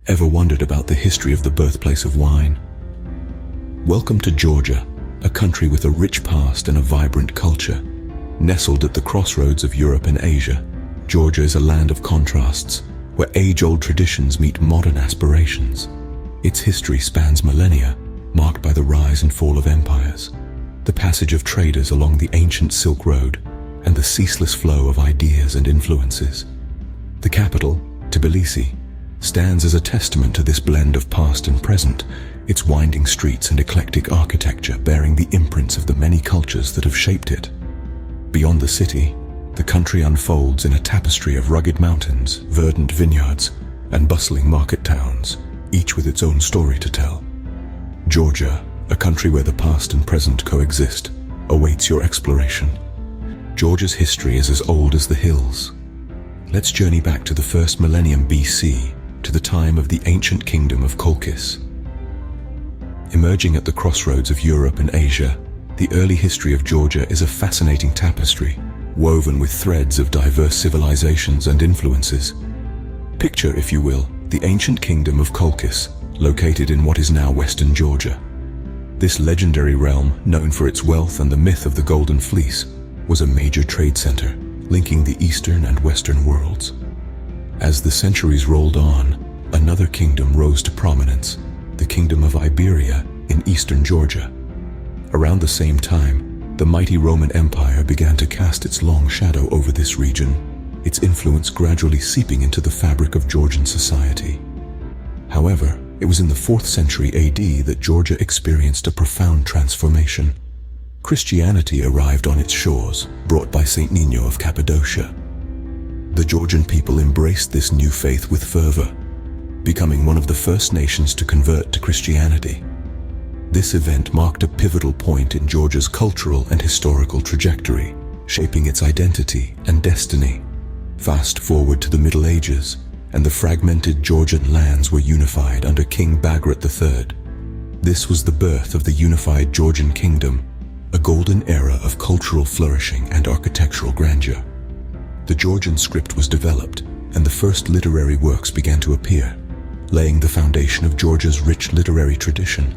Ever wondered about the history of the birthplace of wine? Welcome to Georgia, a country with a rich past and a vibrant culture. Nestled at the crossroads of Europe and Asia, Georgia is a land of contrasts, where age-old traditions meet modern aspirations. Its history spans millennia, marked by the rise and fall of empires, the passage of traders along the ancient Silk Road, and the ceaseless flow of ideas and influences. The capital, Tbilisi, stands as a testament to this blend of past and present, its winding streets and eclectic architecture bearing the imprints of the many cultures that have shaped it. Beyond the city, the country unfolds in a tapestry of rugged mountains, verdant vineyards, and bustling market towns, each with its own story to tell. Georgia, a country where the past and present coexist, awaits your exploration. Georgia's history is as old as the hills. Let's journey back to the first millennium BC, to the time of the ancient kingdom of Caucasus. Emerging at the crossroads of Europe and Asia, the early history of Georgia is a fascinating tapestry, woven with threads of diverse civilizations and influences. Picture, if you will, the ancient kingdom of Caucasus, located in what is now western Georgia. This legendary realm, known for its wealth and the myth of the Golden Fleece, was a major trade center, linking the eastern and western worlds. As the centuries rolled on, another kingdom rose to prominence, the Kingdom of Iberia in eastern Georgia. Around the same time, the mighty Roman Empire began to cast its long shadow over this region, its influence gradually seeping into the fabric of Georgian society. However, it was in the 4th century AD that Georgia experienced a profound transformation. Christianity arrived on its shores, brought by Saint Nino of Cappadocia. The Georgian people embraced this new faith with fervor, becoming one of the first nations to convert to Christianity. This event marked a pivotal point in Georgia's cultural and historical trajectory, shaping its identity and destiny. Fast forward to the Middle Ages, and the fragmented Georgian lands were unified under King Bagrat III. This was the birth of the unified Georgian kingdom, a golden era of cultural flourishing and architectural grandeur. The Georgian script was developed, and the first literary works began to appear, laying the foundation of Georgia's rich literary tradition.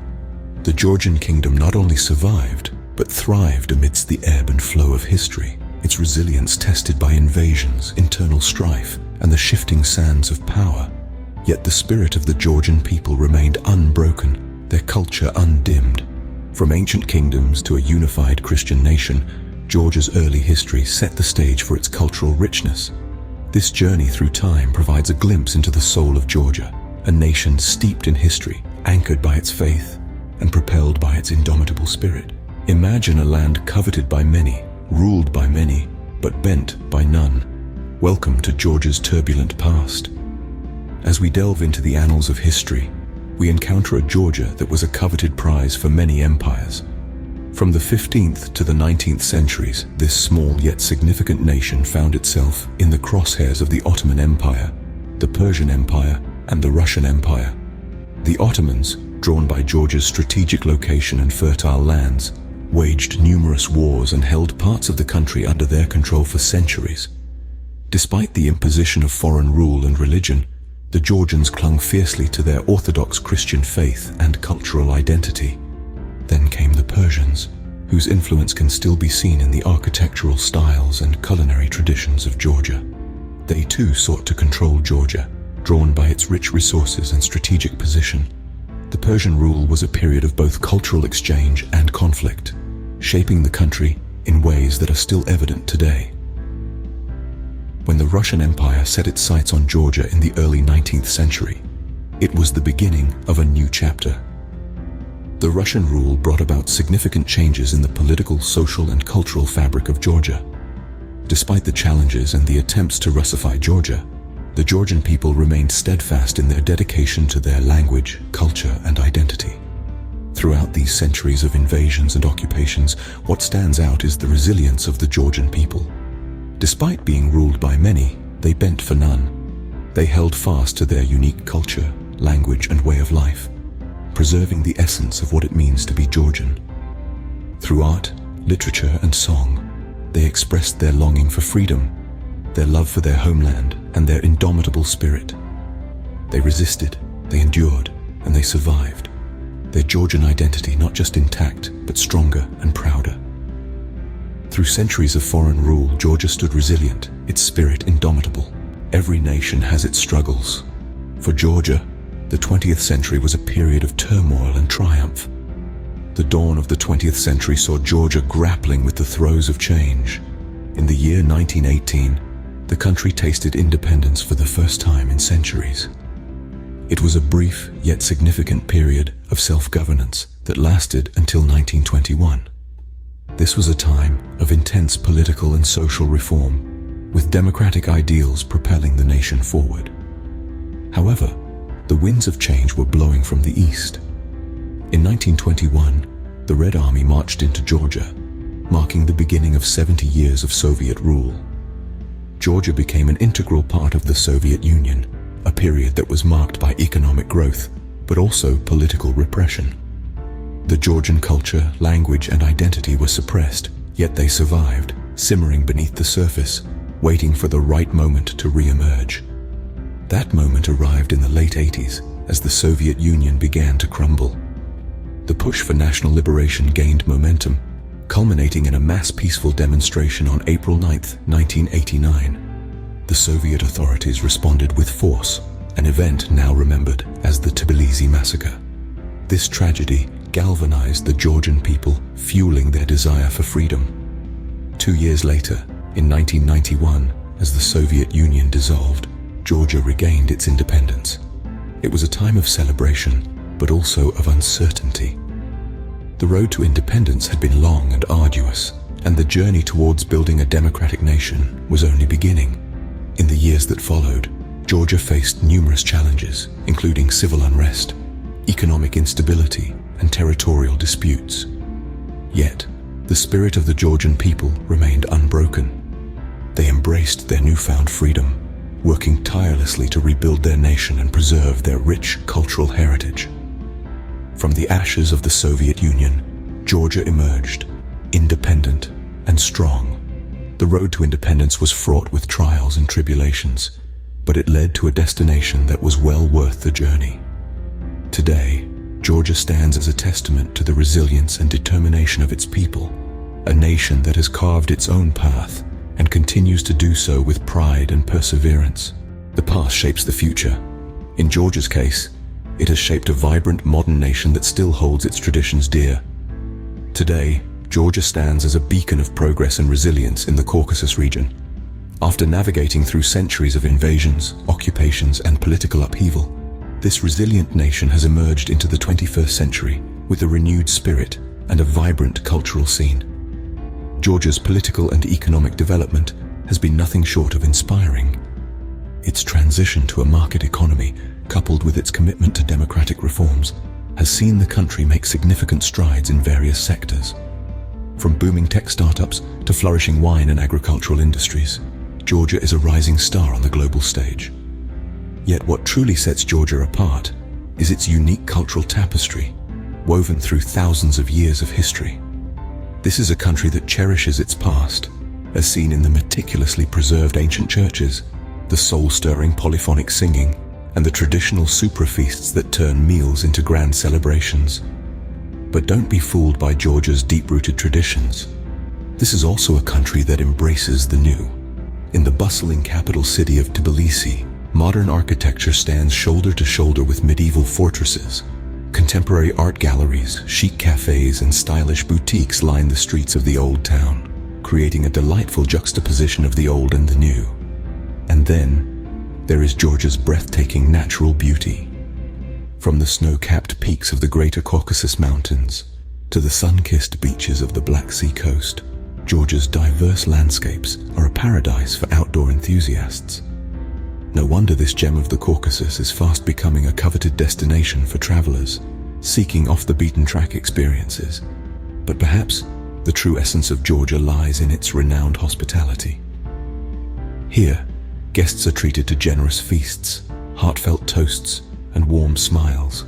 The Georgian kingdom not only survived, but thrived amidst the ebb and flow of history, its resilience tested by invasions, internal strife, and the shifting sands of power. Yet the spirit of the Georgian people remained unbroken, their culture undimmed. From ancient kingdoms to a unified Christian nation, Georgia's early history set the stage for its cultural richness. This journey through time provides a glimpse into the soul of Georgia, a nation steeped in history, anchored by its faith, and propelled by its indomitable spirit. Imagine a land coveted by many, ruled by many, but bent by none. Welcome to Georgia's turbulent past. As we delve into the annals of history, we encounter a Georgia that was a coveted prize for many empires. From the 15th to the 19th centuries, this small yet significant nation found itself in the crosshairs of the Ottoman Empire, the Persian Empire, and the Russian Empire. The Ottomans, drawn by Georgia's strategic location and fertile lands, waged numerous wars and held parts of the country under their control for centuries. Despite the imposition of foreign rule and religion, the Georgians clung fiercely to their Orthodox Christian faith and cultural identity. Then came the Persians, whose influence can still be seen in the architectural styles and culinary traditions of Georgia. They too sought to control Georgia, drawn by its rich resources and strategic position. The Persian rule was a period of both cultural exchange and conflict, shaping the country in ways that are still evident today. When the Russian Empire set its sights on Georgia in the early 19th century, it was the beginning of a new chapter. The Russian rule brought about significant changes in the political, social, and cultural fabric of Georgia. Despite the challenges and the attempts to Russify Georgia, the Georgian people remained steadfast in their dedication to their language, culture, and identity. Throughout these centuries of invasions and occupations, what stands out is the resilience of the Georgian people. Despite being ruled by many, they bent for none. They held fast to their unique culture, language, and way of life, preserving the essence of what it means to be Georgian. Through art, literature, and song, they expressed their longing for freedom, their love for their homeland, and their indomitable spirit. They resisted, They endured, and they survived. Their Georgian identity not just intact, but stronger and prouder. Through centuries of foreign rule, Georgia stood resilient, its spirit indomitable. Every nation has its struggles. For Georgia, the 20th century was a period of turmoil and triumph. The dawn of the 20th century saw Georgia grappling with the throes of change. In the year 1918, the country tasted independence for the first time in centuries. It was a brief yet significant period of self-governance that lasted until 1921. This was a time of intense political and social reform, with democratic ideals propelling the nation forward. However, the winds of change were blowing from the east. In 1921, the Red Army marched into Georgia, marking the beginning of 70 years of Soviet rule. Georgia became an integral part of the Soviet Union, a period that was marked by economic growth, but also political repression. The Georgian culture, language, and identity were suppressed, yet they survived, simmering beneath the surface, waiting for the right moment to re-emerge. That moment arrived in the late 80s, as the Soviet Union began to crumble. The push for national liberation gained momentum, culminating in a mass peaceful demonstration on April 9, 1989. The Soviet authorities responded with force, an event now remembered as the Tbilisi massacre. This tragedy galvanized the Georgian people, fueling their desire for freedom. 2 years later, in 1991, as the Soviet Union dissolved, Georgia regained its independence. It was a time of celebration, but also of uncertainty. The road to independence had been long and arduous, and the journey towards building a democratic nation was only beginning. In the years that followed, Georgia faced numerous challenges, including civil unrest, economic instability, and territorial disputes. Yet, the spirit of the Georgian people remained unbroken. They embraced their newfound freedom, working tirelessly to rebuild their nation and preserve their rich cultural heritage. From the ashes of the Soviet Union, Georgia emerged, independent and strong. The road to independence was fraught with trials and tribulations, but it led to a destination that was well worth the journey. Today, Georgia stands as a testament to the resilience and determination of its people, a nation that has carved its own path and continues to do so with pride and perseverance. The past shapes the future. In Georgia's case, it has shaped a vibrant modern nation that still holds its traditions dear. Today, Georgia stands as a beacon of progress and resilience in the Caucasus region. After navigating through centuries of invasions, occupations, and political upheaval, this resilient nation has emerged into the 21st century with a renewed spirit and a vibrant cultural scene. Georgia's political and economic development has been nothing short of inspiring. Its transition to a market economy, coupled with its commitment to democratic reforms, has seen the country make significant strides in various sectors. From booming tech startups to flourishing wine and agricultural industries, Georgia is a rising star on the global stage. Yet what truly sets Georgia apart is its unique cultural tapestry, woven through thousands of years of history. This is a country that cherishes its past, as seen in the meticulously preserved ancient churches, the soul-stirring polyphonic singing, and the traditional supra feasts that turn meals into grand celebrations. But don't be fooled by Georgia's deep-rooted traditions. This is also a country that embraces the new. In the bustling capital city of Tbilisi, modern architecture stands shoulder to shoulder with medieval fortresses. Contemporary art galleries, chic cafes, and stylish boutiques line the streets of the old town, creating a delightful juxtaposition of the old and the new. And then, there is Georgia's breathtaking natural beauty. From the snow-capped peaks of the greater Caucasus Mountains to the sun-kissed beaches of the Black Sea coast, Georgia's diverse landscapes are a paradise for outdoor enthusiasts. No wonder this gem of the Caucasus is fast becoming a coveted destination for travelers seeking off-the-beaten-track experiences. But perhaps the true essence of Georgia lies in its renowned hospitality. Here, guests are treated to generous feasts, heartfelt toasts, and warm smiles.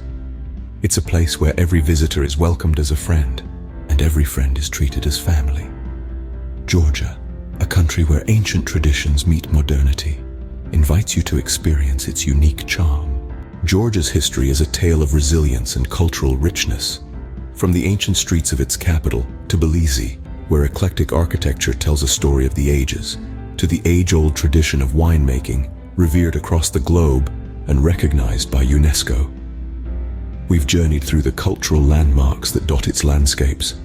It's a place where every visitor is welcomed as a friend, and every friend is treated as family. Georgia, a country where ancient traditions meet modernity, invites you to experience its unique charm. Georgia's history is a tale of resilience and cultural richness. From the ancient streets of its capital, Tbilisi, where eclectic architecture tells a story of the ages, to the age-old tradition of winemaking, revered across the globe and recognized by UNESCO. We've journeyed through the cultural landmarks that dot its landscapes,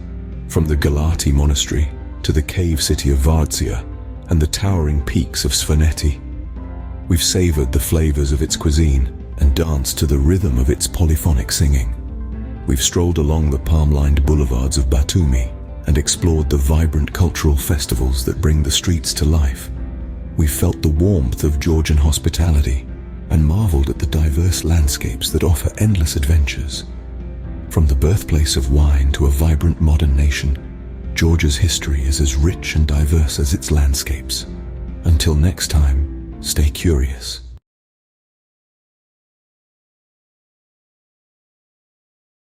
from the Kakheti monastery to the cave city of Vardzia and the towering peaks of Svaneti. We've savored the flavors of its cuisine and danced to the rhythm of its polyphonic singing. We've strolled along the palm-lined boulevards of Batumi and explored the vibrant cultural festivals that bring the streets to life. We've felt the warmth of Georgian hospitality and marveled at the diverse landscapes that offer endless adventures. From the birthplace of wine to a vibrant modern nation, Georgia's history is as rich and diverse as its landscapes. Until next time, stay curious.